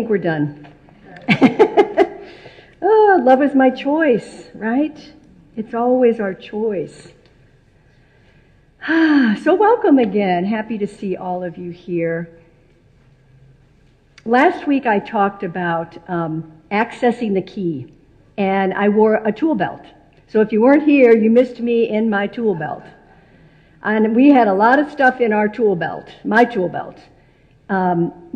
We're done. Oh, love is my choice, right? It's always our choice. So welcome again. Happy to see all of you here. Last week I talked about accessing the key, and I wore a tool belt. So if you weren't here, you missed me in my tool belt. And we had a lot of stuff in our tool belt, my tool belt.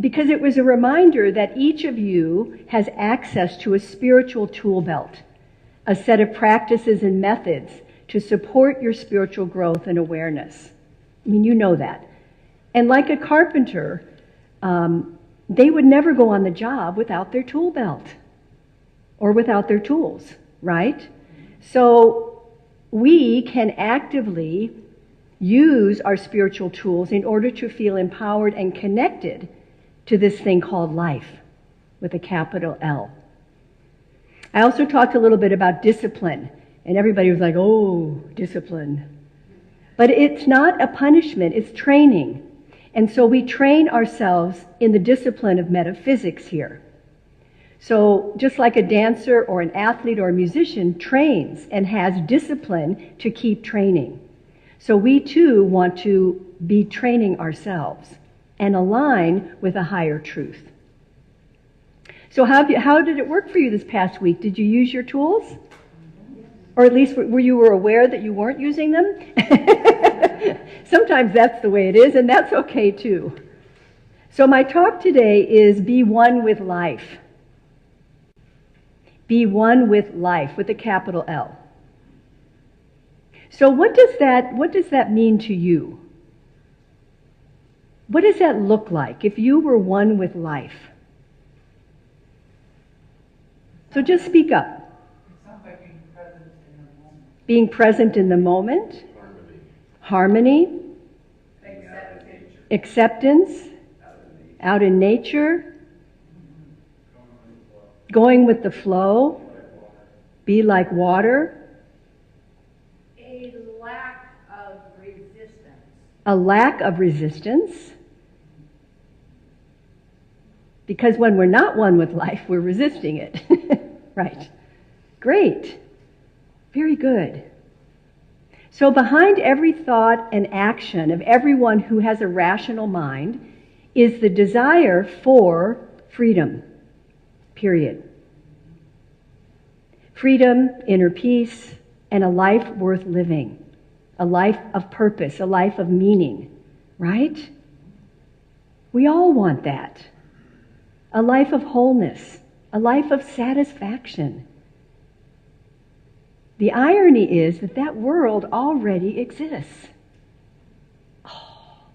Because it was a reminder that each of you has access to a spiritual tool belt, a set of practices and methods to support your spiritual growth and awareness. I mean, you know that. And like a carpenter, they would never go on the job without their tool belt or without their tools, right? So we can actively use our spiritual tools in order to feel empowered and connected to this thing called life, with a capital L. I also talked a little bit about discipline, and everybody was like, oh, discipline. But it's not a punishment, it's training. And so we train ourselves in the discipline of metaphysics here. So just like a dancer or an athlete or a musician trains and has discipline to keep training. So we too want to be training ourselves and align with a higher truth. So how did it work for you this past week? Did you use your tools? Or at least were you aware that you weren't using them? Sometimes that's the way it is, and that's okay too. So my talk today is be one with life. Be one with life, with a capital L. So what does that mean to you? What does that look like if you were one with life? So just speak up. It sounds like being present in the moment. Being present in the moment. Harmony. Acceptance. Out in nature. Going with the flow. Be like water. A lack of resistance. Because when we're not one with life, we're resisting it. Right. Great. Very good. So behind every thought and action of everyone who has a rational mind is the desire for freedom. Period. Freedom, inner peace, and a life worth living. A life of purpose, a life of meaning, right? We all want that. A life of wholeness, a life of satisfaction. The irony is that world already exists. Oh,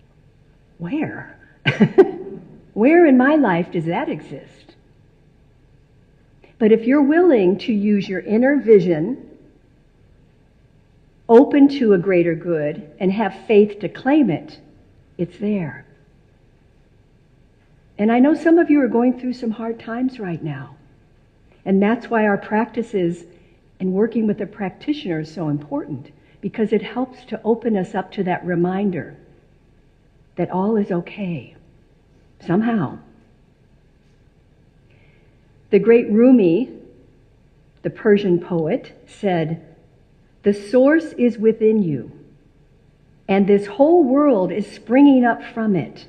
where? Where in my life does that exist? But if you're willing to use your inner vision, open to a greater good, and have faith to claim it, it's there. And I know some of you are going through some hard times right now. And that's why our practices and working with a practitioner is so important, because it helps to open us up to that reminder that all is okay, somehow. The great Rumi, the Persian poet, said, "The source is within you, and this whole world is springing up from it.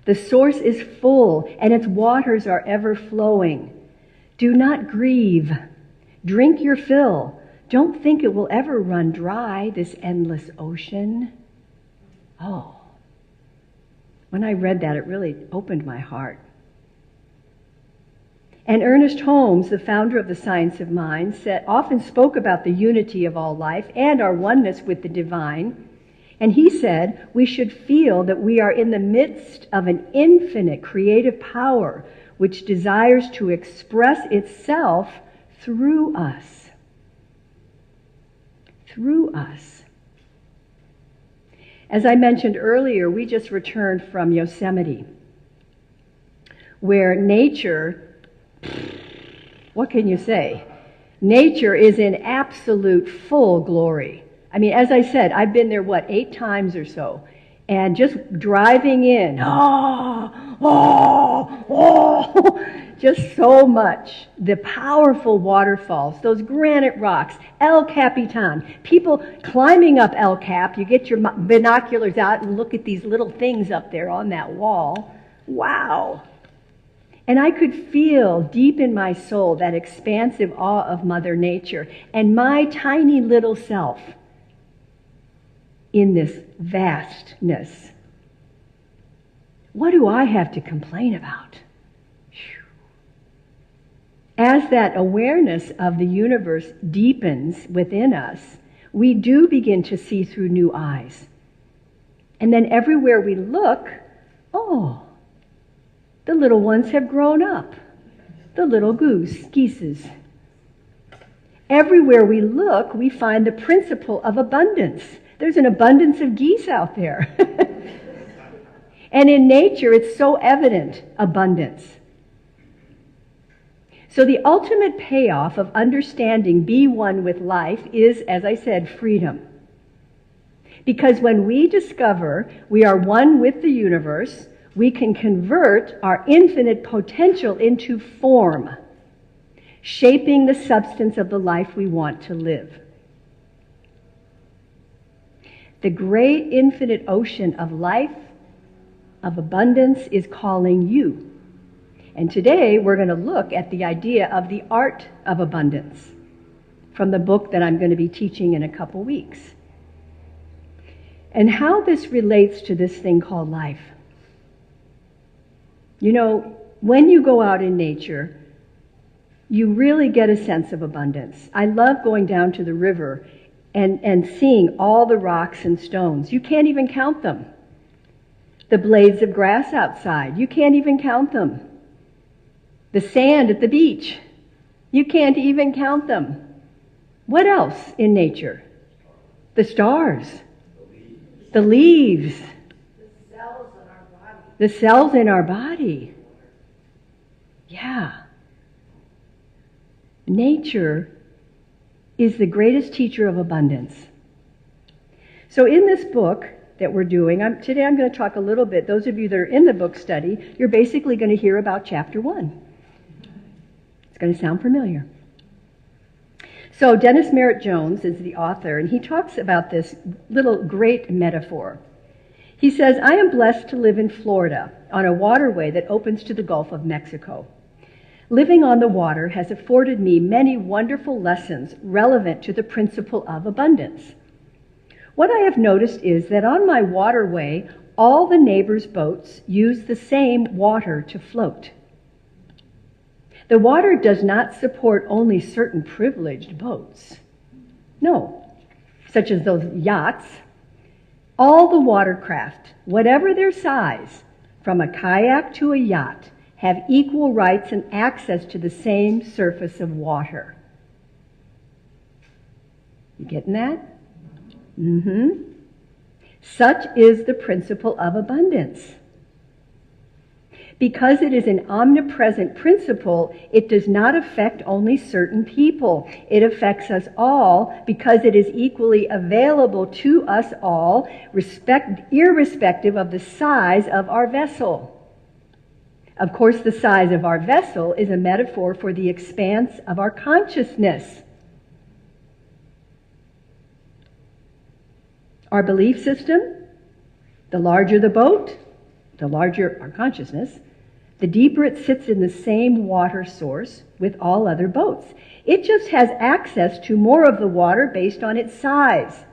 The source is full, and its waters are ever flowing. Do not grieve. Drink your fill. Don't think it will ever run dry, this endless ocean." Oh, when I read that, it really opened my heart. And Ernest Holmes, the founder of the Science of Mind, often spoke about the unity of all life and our oneness with the divine. And he said we should feel that we are in the midst of an infinite creative power which desires to express itself through us. Through us. As I mentioned earlier, we just returned from Yosemite, where nature, what can you say? Nature is in absolute full glory. I mean, as I said, I've been there, 8 times or so. And just driving in, just so much. The powerful waterfalls, those granite rocks, El Capitan, people climbing up El Cap. You get your binoculars out and look at these little things up there on that wall. Wow. And I could feel deep in my soul that expansive awe of Mother Nature and my tiny little self in this vastness. What do I have to complain about? As that awareness of the universe deepens within us, we do begin to see through new eyes. And then everywhere we look, oh, the little ones have grown up. The little geeses. Everywhere we look, we find the principle of abundance. There's an abundance of geese out there. And in nature, it's so evident, abundance. So the ultimate payoff of understanding be one with life is, as I said, freedom. Because when we discover we are one with the universe, we can convert our infinite potential into form, shaping the substance of the life we want to live. The great infinite ocean of life, of abundance, is calling you. And today we're going to look at the idea of the art of abundance from the book that I'm going to be teaching in a couple weeks. And how this relates to this thing called life. You know, when you go out in nature, you really get a sense of abundance. I love going down to the river and seeing all the rocks and stones. You can't even count them. The blades of grass outside, you can't even count them. The sand at the beach, you can't even count them. What else in nature? The stars, the leaves, the cells in our body. Yeah. Nature is the greatest teacher of abundance. So in this book that we're doing, today I'm going to talk a little bit, those of you that are in the book study, you're basically going to hear about chapter 1. It's going to sound familiar. So Dennis Merritt Jones is the author, and he talks about this little great metaphor. He says, I am blessed to live in Florida on a waterway that opens to the Gulf of Mexico. Living on the water has afforded me many wonderful lessons relevant to the principle of abundance. What I have noticed is that on my waterway, all the neighbors' boats use the same water to float. The water does not support only certain privileged boats. No, such as those yachts. All the watercraft, whatever their size, from a kayak to a yacht, have equal rights and access to the same surface of water. You getting that? Mm-hmm. Such is the principle of abundance. Because it is an omnipresent principle, it does not affect only certain people. It affects us all because it is equally available to us all, irrespective of the size of our vessel. Of course, the size of our vessel is a metaphor for the expanse of our consciousness. Our belief system, the larger the boat, the larger our consciousness, the deeper it sits in the same water source with all other boats. It just has access to more of the water based on its size.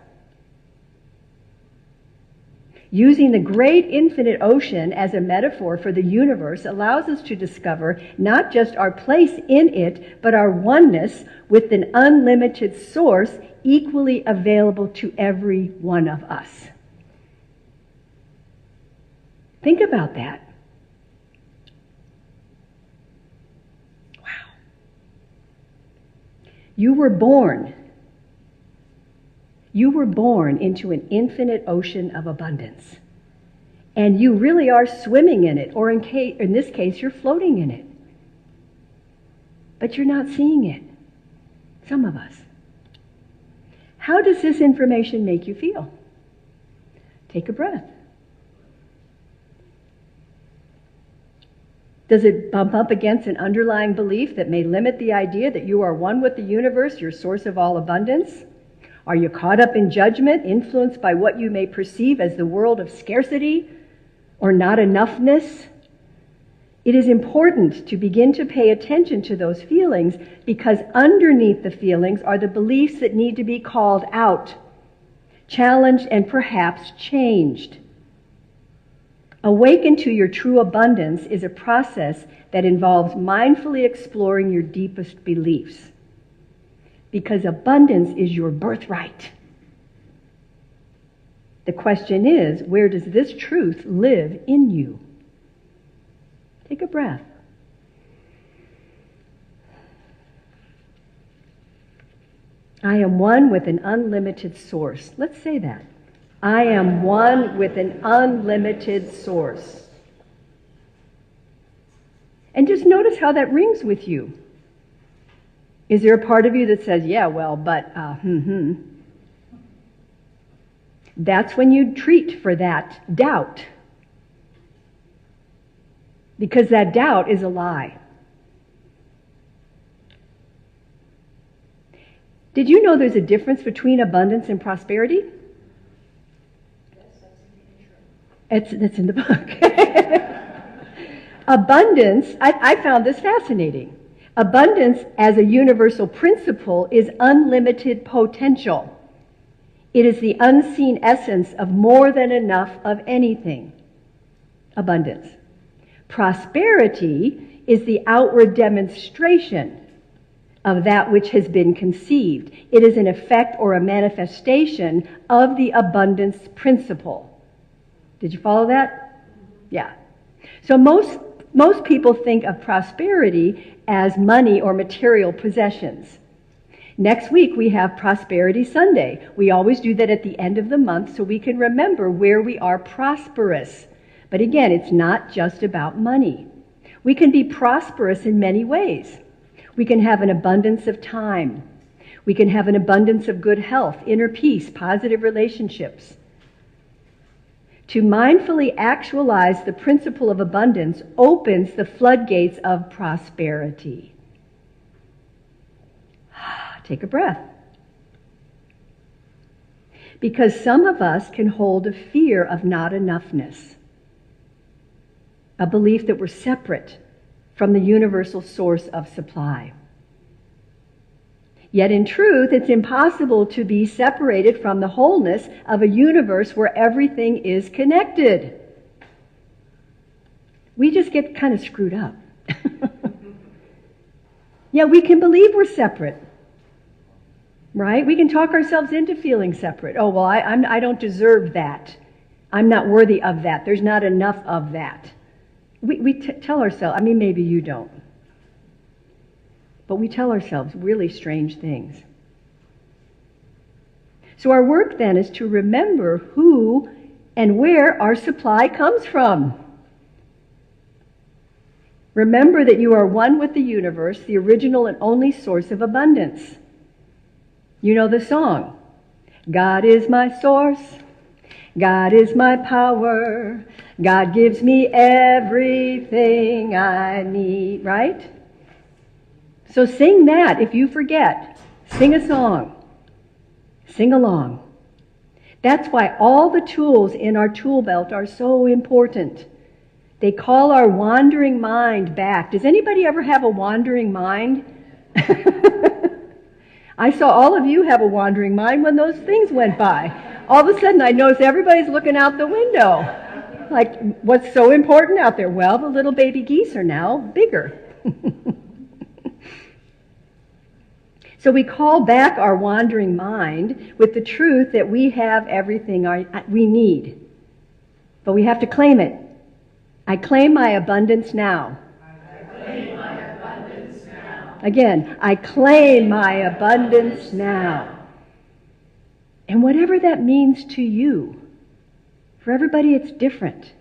Using the great infinite ocean as a metaphor for the universe allows us to discover not just our place in it, but our oneness with an unlimited source equally available to every one of us. Think about that. Wow. You were born into an infinite ocean of abundance. And you really are swimming in it, or in this case, you're floating in it. But you're not seeing it. Some of us. How does this information make you feel? Take a breath. Does it bump up against an underlying belief that may limit the idea that you are one with the universe, your source of all abundance? Are you caught up in judgment, influenced by what you may perceive as the world of scarcity or not enoughness? It is important to begin to pay attention to those feelings, because underneath the feelings are the beliefs that need to be called out, challenged, and perhaps changed. Awaken to your true abundance is a process that involves mindfully exploring your deepest beliefs, because abundance is your birthright. The question is, where does this truth live in you? Take a breath. I am one with an unlimited source. Let's say that. I am one with an unlimited source. And just notice how that rings with you. Is there a part of you that says, yeah, well, but, That's when you treat for that doubt. Because that doubt is a lie. Did you know there's a difference between abundance and prosperity? That's in the book. Abundance, I found this fascinating. Abundance as a universal principle is unlimited potential. It is the unseen essence of more than enough of anything. Abundance. Prosperity is the outward demonstration of that which has been conceived. It is an effect or a manifestation of the abundance principle. Did you follow that? Yeah. So most people think of prosperity as money or material possessions. Next week we have Prosperity Sunday. We always do that at the end of the month so we can remember where we are prosperous. But again, it's not just about money. We can be prosperous in many ways. We can have an abundance of time. We can have an abundance of good health, inner peace, positive relationships. To mindfully actualize the principle of abundance opens the floodgates of prosperity. Take a breath. Because some of us can hold a fear of not enoughness, a belief that we're separate from the universal source of supply. Yet in truth, it's impossible to be separated from the wholeness of a universe where everything is connected. We just get kind of screwed up. Yeah, we can believe we're separate, right? We can talk ourselves into feeling separate. Oh, well, I don't deserve that. I'm not worthy of that. There's not enough of that. We tell ourselves, maybe you don't. But we tell ourselves really strange things. So our work then is to remember who and where our supply comes from. Remember that you are one with the universe, the original and only source of abundance. You know the song, God is my source, God is my power, God gives me everything I need, right? So sing that if you forget. Sing a song. Sing along. That's why all the tools in our tool belt are so important. They call our wandering mind back. Does anybody ever have a wandering mind? I saw all of you have a wandering mind when those things went by. All of a sudden I noticed everybody's looking out the window. Like, what's so important out there? Well, the little baby geese are now bigger. So we call back our wandering mind with the truth that we have everything we need. But we have to claim it. I claim my abundance now. I claim my abundance now. Again, I claim my abundance now. And whatever that means to you, for everybody it's different.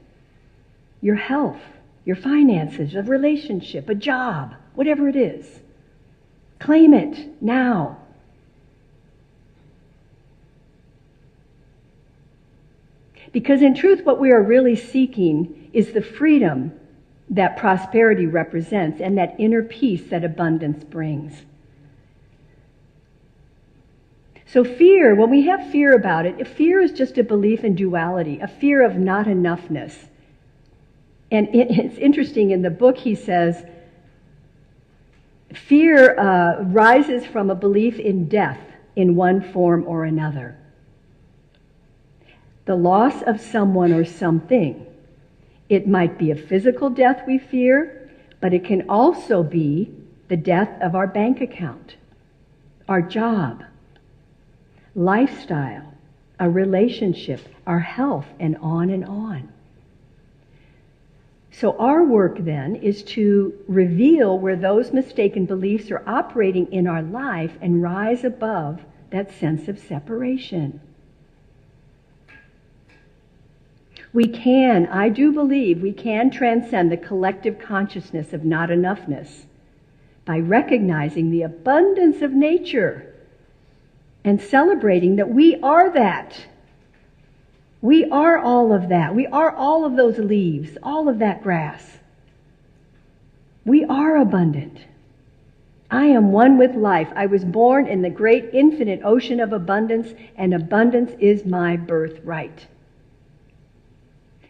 Your health, your finances, a relationship, a job, whatever it is. Claim it now. Because in truth, what we are really seeking is the freedom that prosperity represents and that inner peace that abundance brings. So fear, when we have fear about it, fear is just a belief in duality, a fear of not enoughness. And it's interesting, in the book he says, fear rises from a belief in death in one form or another. The loss of someone or something. It might be a physical death we fear, but it can also be the death of our bank account, our job, lifestyle, a relationship, our health, and on and on. So our work then is to reveal where those mistaken beliefs are operating in our life and rise above that sense of separation. I do believe we can transcend the collective consciousness of not enoughness by recognizing the abundance of nature and celebrating that we are that. We are all of that. We are all of those leaves, all of that grass. We are abundant. I am one with life. I was born in the great infinite ocean of abundance, and abundance is my birthright.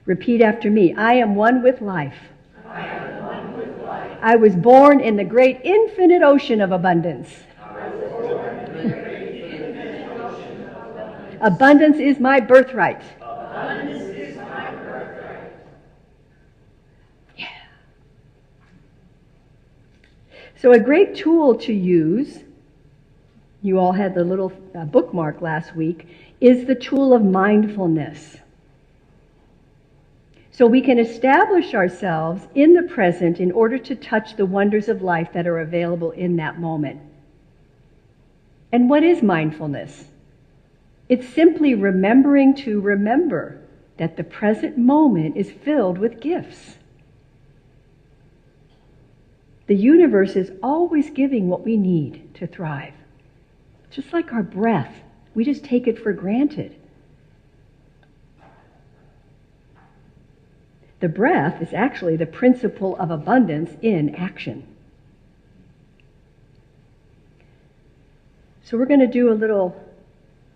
Repeat after me. I am one with life. I am one with life. I was born in the great infinite ocean of abundance. I was born in the great infinite ocean of abundance. Abundance is my birthright. Abundance is my birthright. Yeah. So a great tool to use, you all had the little bookmark last week, is the tool of mindfulness. So we can establish ourselves in the present in order to touch the wonders of life that are available in that moment. And what is mindfulness? It's simply remembering to remember that the present moment is filled with gifts. The universe is always giving what we need to thrive. Just like our breath, we just take it for granted. The breath is actually the principle of abundance in action. So we're going to do a little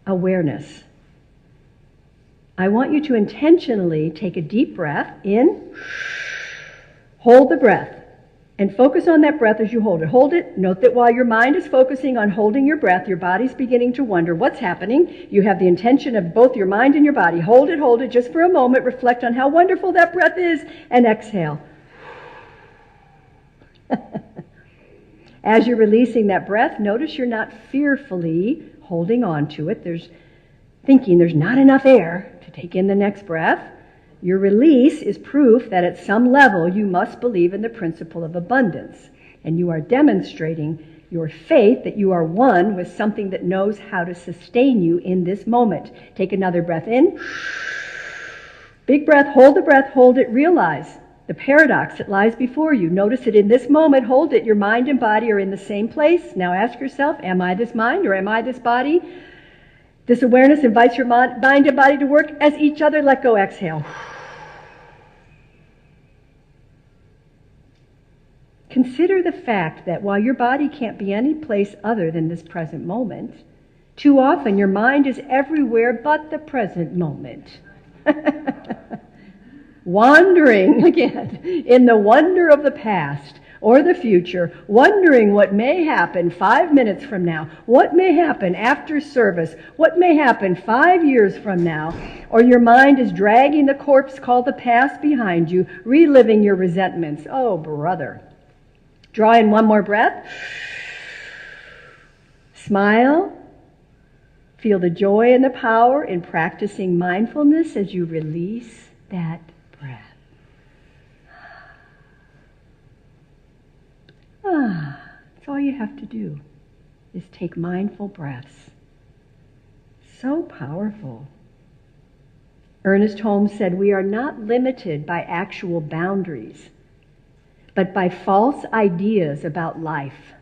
awareness. I want you to intentionally take a deep breath in, hold the breath, and focus on that breath as you hold it. Hold it. Note that while your mind is focusing on holding your breath, your body's beginning to wonder what's happening. You have the intention of both your mind and your body. Hold it just for a moment. Reflect on how wonderful that breath is, and exhale. As you're releasing that breath, notice you're not fearfully holding on to it. There's not enough air to take in the next breath. Your release is proof that at some level you must believe in the principle of abundance. And you are demonstrating your faith that you are one with something that knows how to sustain you in this moment. Take another breath in. Big breath, hold the breath, hold it, realize the paradox that lies before you. Notice it in this moment, hold it. Your mind and body are in the same place. Now ask yourself, am I this mind or am I this body? This awareness invites your mind and body to work as each other. Let go, exhale. Consider the fact that while your body can't be any place other than this present moment, too often your mind is everywhere but the present moment. Wandering again in the wonder of the past or the future, wondering what may happen 5 minutes from now, what may happen after service, what may happen 5 years from now, or your mind is dragging the corpse called the past behind you, reliving your resentments. Oh, brother. Draw in one more breath. Smile. Feel the joy and the power in practicing mindfulness as you release that breath. That's all you have to do is take mindful breaths. So powerful. Ernest Holmes said, "We are not limited by actual boundaries, but by false ideas about life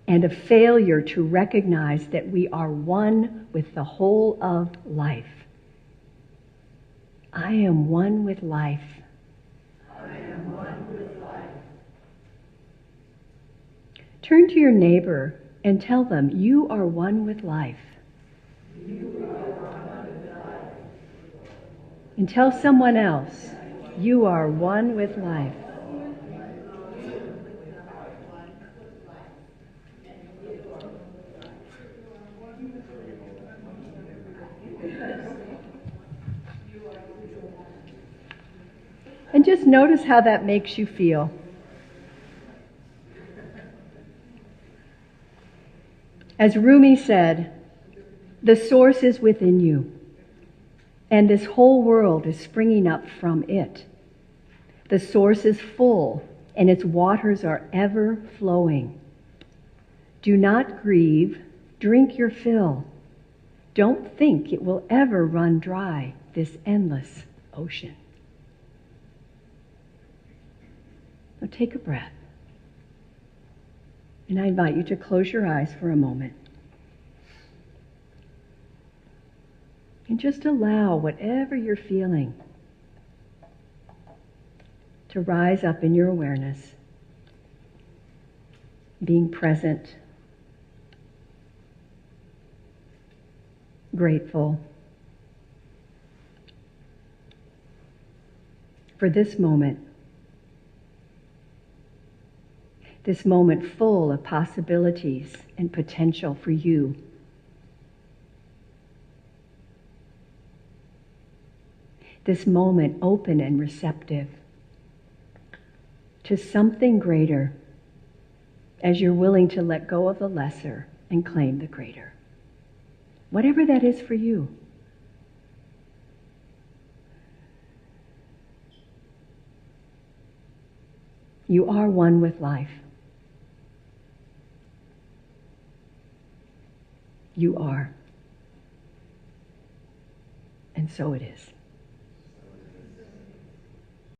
and a failure to recognize that we are one with the whole of life." I am one with life. Turn to your neighbor and tell them you are one with life. And tell someone else you are one with life. And just notice how that makes you feel. As Rumi said, the source is within you, and this whole world is springing up from it. The source is full, and its waters are ever flowing. Do not grieve, drink your fill. Don't think it will ever run dry, this endless ocean. Now take a breath. And I invite you to close your eyes for a moment. And just allow whatever you're feeling to rise up in your awareness. Being present, grateful for this moment full of possibilities and potential for you. This moment open and receptive to something greater as you're willing to let go of the lesser and claim the greater. Whatever that is for you. You are one with life. You are. And so it is.